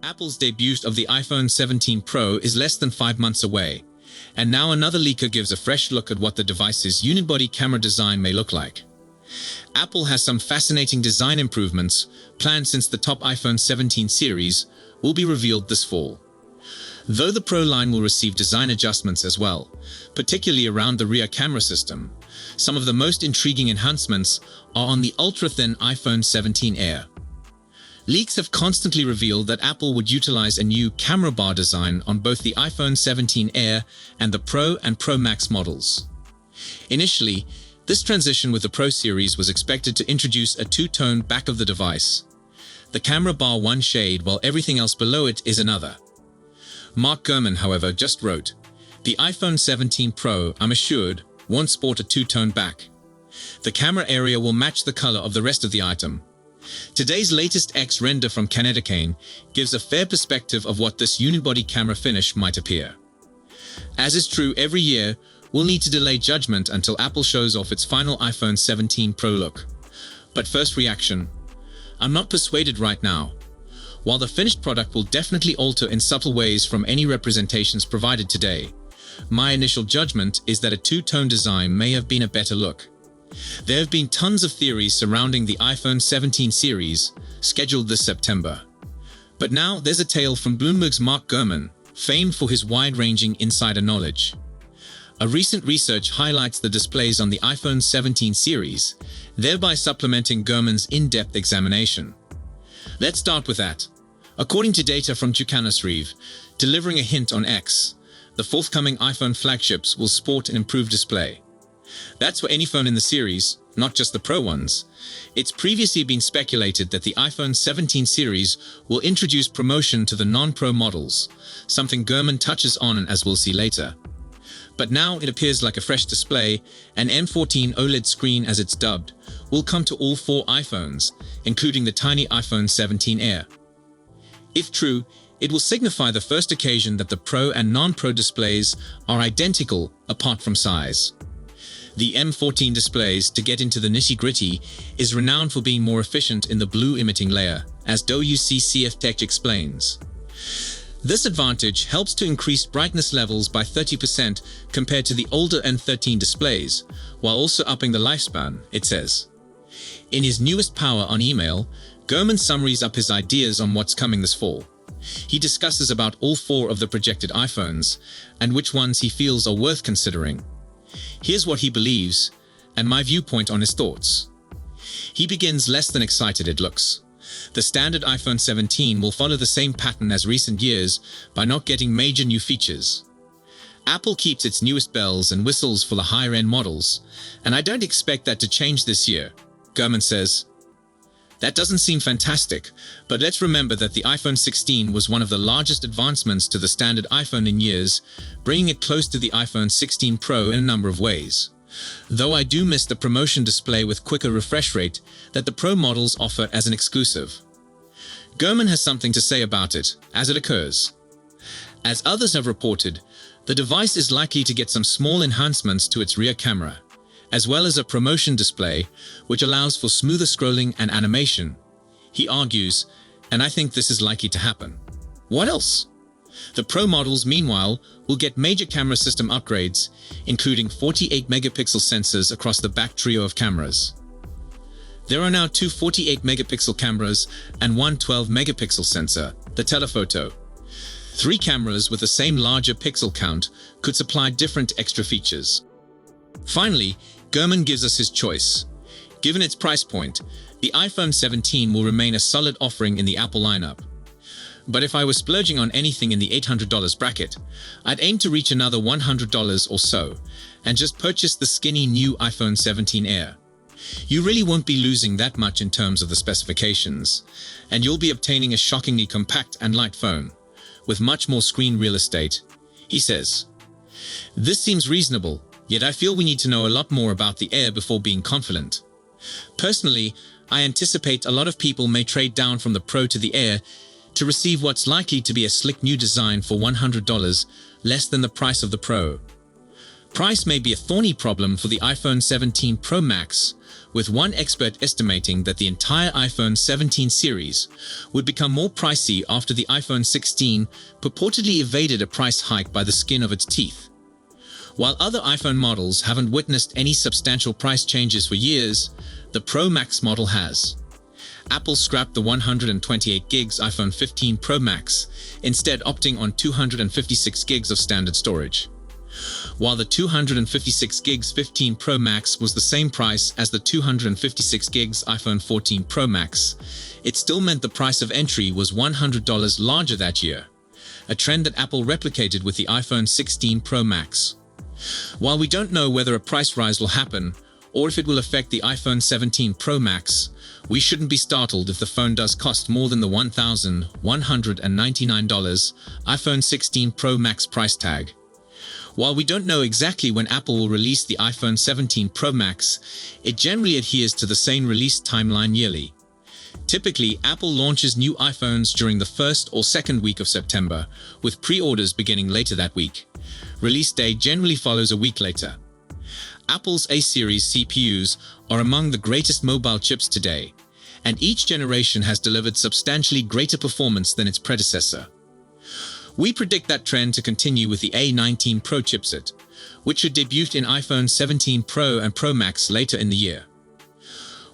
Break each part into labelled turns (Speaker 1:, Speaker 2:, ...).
Speaker 1: Apple's debut of the iPhone 17 Pro is less than 5 months away, and now another leaker gives a fresh look at what the device's unibody camera design may look like. Apple has some fascinating design improvements planned since the top iPhone 17 series will be revealed this fall. Though the Pro line will receive design adjustments as well, particularly around the rear camera system, some of the most intriguing enhancements are on the ultra-thin iPhone 17 Air. Leaks have constantly revealed that Apple would utilize a new camera bar design on both the iPhone 17 Air and the Pro and Pro Max models. Initially, this transition with the Pro series was expected to introduce a two-tone back of the device. The camera bar one shade while everything else below it is another. Mark Gurman, however, just wrote, "The iPhone 17 Pro, I'm assured, won't sport a two-tone back. The camera area will match the color of the rest of the item." Today's latest X render from Canedicane gives a fair perspective of what this unibody camera finish might appear. As is true every year, we'll need to delay judgment until Apple shows off its final iPhone 17 Pro look. But first reaction, I'm not persuaded right now. While the finished product will definitely alter in subtle ways from any representations provided today, my initial judgment is that a two-tone design may have been a better look. There have been tons of theories surrounding the iPhone 17 series, scheduled this September. But now there's a tale from Bloomberg's Mark Gurman, famed for his wide-ranging insider knowledge. A recent research highlights the displays on the iPhone 17 series, thereby supplementing Gurman's in-depth examination. Let's start with that. According to data from Tucanos Reeve, delivering a hint on X, the forthcoming iPhone flagships will sport an improved display. That's for any phone in the series, not just the Pro ones. It's previously been speculated that the iPhone 17 series will introduce promotion to the non-Pro models, something Gurman touches on as we'll see later. But now it appears like a fresh display, an M14 OLED screen as it's dubbed, will come to all 4 iPhones, including the tiny iPhone 17 Air. If true, it will signify the first occasion that the Pro and non-Pro displays are identical apart from size. The M14 displays, to get into the nitty-gritty, is renowned for being more efficient in the blue emitting layer, as WCCF Tech explains. This advantage helps to increase brightness levels by 30% compared to the older N13 displays, while also upping the lifespan, it says. In his newest Power on Email, Gurman summaries up his ideas on what's coming this fall. He discusses about all 4 of the projected iPhones, and which ones he feels are worth considering. Here's what he believes, and my viewpoint on his thoughts. He begins less than excited it looks. The standard iPhone 17 will follow the same pattern as recent years by not getting major new features. Apple keeps its newest bells and whistles for the higher-end models, and I don't expect that to change this year, Gurman says. That doesn't seem fantastic, but let's remember that the iPhone 16 was one of the largest advancements to the standard iPhone in years, bringing it close to the iPhone 16 Pro in a number of ways. Though I do miss the promotion display with quicker refresh rate that the Pro models offer as an exclusive. Gurman has something to say about it, as it occurs. As others have reported, the device is likely to get some small enhancements to its rear camera, as well as a promotion display, which allows for smoother scrolling and animation. He argues, and I think this is likely to happen. What else? The Pro models, meanwhile, will get major camera system upgrades, including 48-megapixel sensors across the back trio of cameras. There are now 2 48-megapixel cameras and one 12-megapixel sensor, the telephoto. 3 cameras with the same larger pixel count could supply different extra features. Finally, Gurman gives us his choice. Given its price point, the iPhone 17 will remain a solid offering in the Apple lineup. But if I was splurging on anything in the $800 bracket, I'd aim to reach another $100 or so, and just purchase the skinny new iPhone 17 Air. You really won't be losing that much in terms of the specifications, and you'll be obtaining a shockingly compact and light phone, with much more screen real estate, he says. This seems reasonable, yet I feel we need to know a lot more about the Air before being confident. Personally, I anticipate a lot of people may trade down from the Pro to the Air to receive what's likely to be a slick new design for $100, less than the price of the Pro. Price may be a thorny problem for the iPhone 17 Pro Max, with one expert estimating that the entire iPhone 17 series would become more pricey after the iPhone 16 purportedly evaded a price hike by the skin of its teeth. While other iPhone models haven't witnessed any substantial price changes for years, the Pro Max model has. Apple scrapped the 128 gigs iPhone 15 Pro Max, instead opting on 256 gigs of standard storage. While the 256 gigs 15 Pro Max was the same price as the 256 gigs iPhone 14 Pro Max, it still meant the price of entry was $100 larger that year, a trend that Apple replicated with the iPhone 16 Pro Max. While we don't know whether a price rise will happen, or if it will affect the iPhone 17 Pro Max, we shouldn't be startled if the phone does cost more than the $1,199 iPhone 16 Pro Max price tag. While we don't know exactly when Apple will release the iPhone 17 Pro Max, it generally adheres to the same release timeline yearly. Typically, Apple launches new iPhones during the first or second week of September, with pre-orders beginning later that week. Release day generally follows a week later. Apple's A-series CPUs are among the greatest mobile chips today, and each generation has delivered substantially greater performance than its predecessor. We predict that trend to continue with the A19 Pro chipset, which should debut in iPhone 17 Pro and Pro Max later in the year.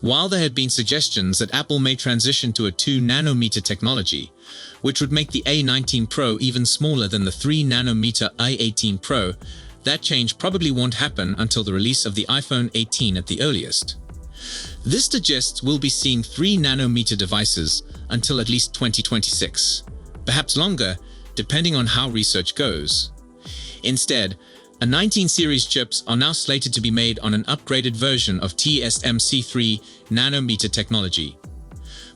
Speaker 1: While there had been suggestions that Apple may transition to a 2nm technology, which would make the A19 Pro even smaller than the 3nm A18 Pro, that change probably won't happen until the release of the iPhone 18 at the earliest. This suggests we'll be seeing 3nm devices until at least 2026, perhaps longer, depending on how research goes. Instead, A19 series chips are now slated to be made on an upgraded version of TSMC 3nm technology.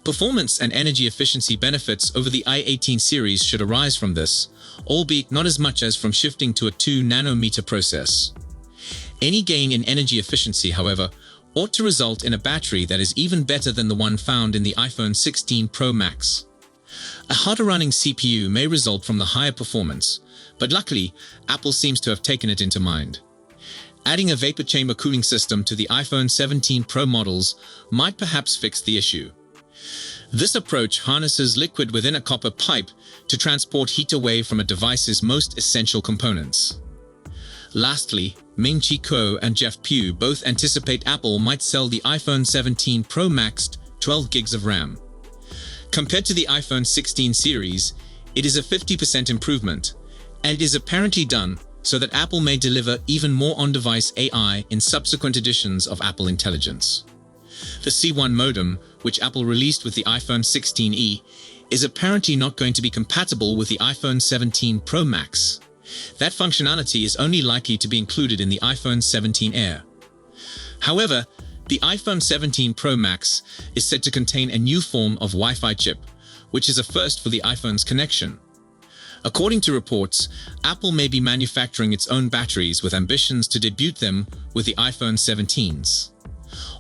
Speaker 1: Performance and energy efficiency benefits over the i18 series should arise from this, albeit not as much as from shifting to a 2nm process. Any gain in energy efficiency, however, ought to result in a battery that is even better than the one found in the iPhone 16 Pro Max. A hotter-running CPU may result from the higher performance, but luckily, Apple seems to have taken it into mind. Adding a vapor chamber cooling system to the iPhone 17 Pro models might perhaps fix the issue. This approach harnesses liquid within a copper pipe to transport heat away from a device's most essential components. Lastly, Ming-Chi Kuo and Jeff Pugh both anticipate Apple might sell the iPhone 17 Pro Max 12 gigs of RAM. Compared to the iPhone 16 series, it is a 50% improvement, and it is apparently done so that Apple may deliver even more on-device AI in subsequent editions of Apple Intelligence. The C1 modem, which Apple released with the iPhone 16e, is apparently not going to be compatible with the iPhone 17 Pro Max. That functionality is only likely to be included in the iPhone 17 Air. However, the iPhone 17 Pro Max is said to contain a new form of Wi-Fi chip, which is a first for the iPhone's connection. According to reports, Apple may be manufacturing its own batteries with ambitions to debut them with the iPhone 17s.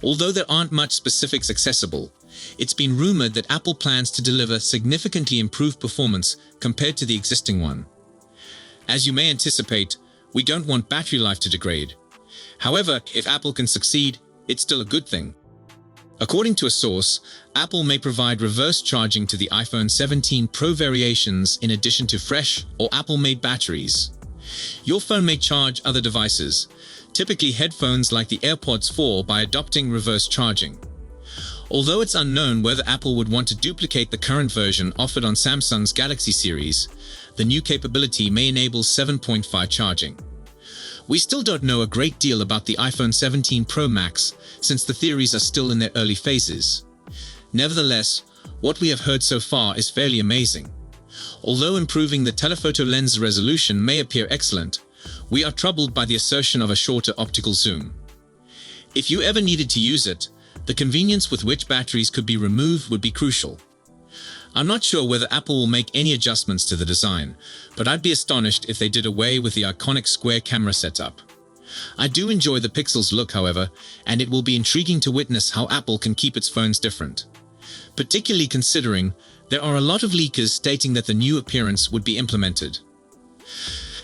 Speaker 1: Although there aren't much specifics accessible, it's been rumored that Apple plans to deliver significantly improved performance compared to the existing one. As you may anticipate, we don't want battery life to degrade. However, if Apple can succeed, it's still a good thing. According to a source, Apple may provide reverse charging to the iPhone 17 Pro variations in addition to fresh or Apple-made batteries. Your phone may charge other devices, typically headphones like the AirPods 4, by adopting reverse charging. Although it's unknown whether Apple would want to duplicate the current version offered on Samsung's Galaxy series, the new capability may enable 7.5 charging. We still don't know a great deal about the iPhone 17 Pro Max since the theories are still in their early phases. Nevertheless, what we have heard so far is fairly amazing. Although improving the telephoto lens resolution may appear excellent, we are troubled by the assertion of a shorter optical zoom. If you ever needed to use it, the convenience with which batteries could be removed would be crucial. I'm not sure whether Apple will make any adjustments to the design, but I'd be astonished if they did away with the iconic square camera setup. I do enjoy the Pixel's look, however, and it will be intriguing to witness how Apple can keep its phones different. Particularly considering there are a lot of leakers stating that the new appearance would be implemented.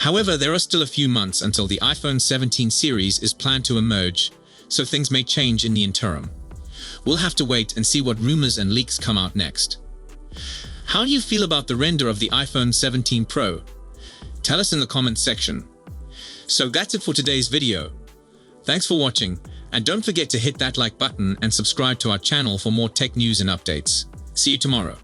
Speaker 1: However, there are still a few months until the iPhone 17 series is planned to emerge, so things may change in the interim. We'll have to wait and see what rumors and leaks come out next. How do you feel about the render of the iPhone 17 Pro? Tell us in the comments section. So that's it for today's video. Thanks for watching, and don't forget to hit that like button and subscribe to our channel for more tech news and updates. See you tomorrow.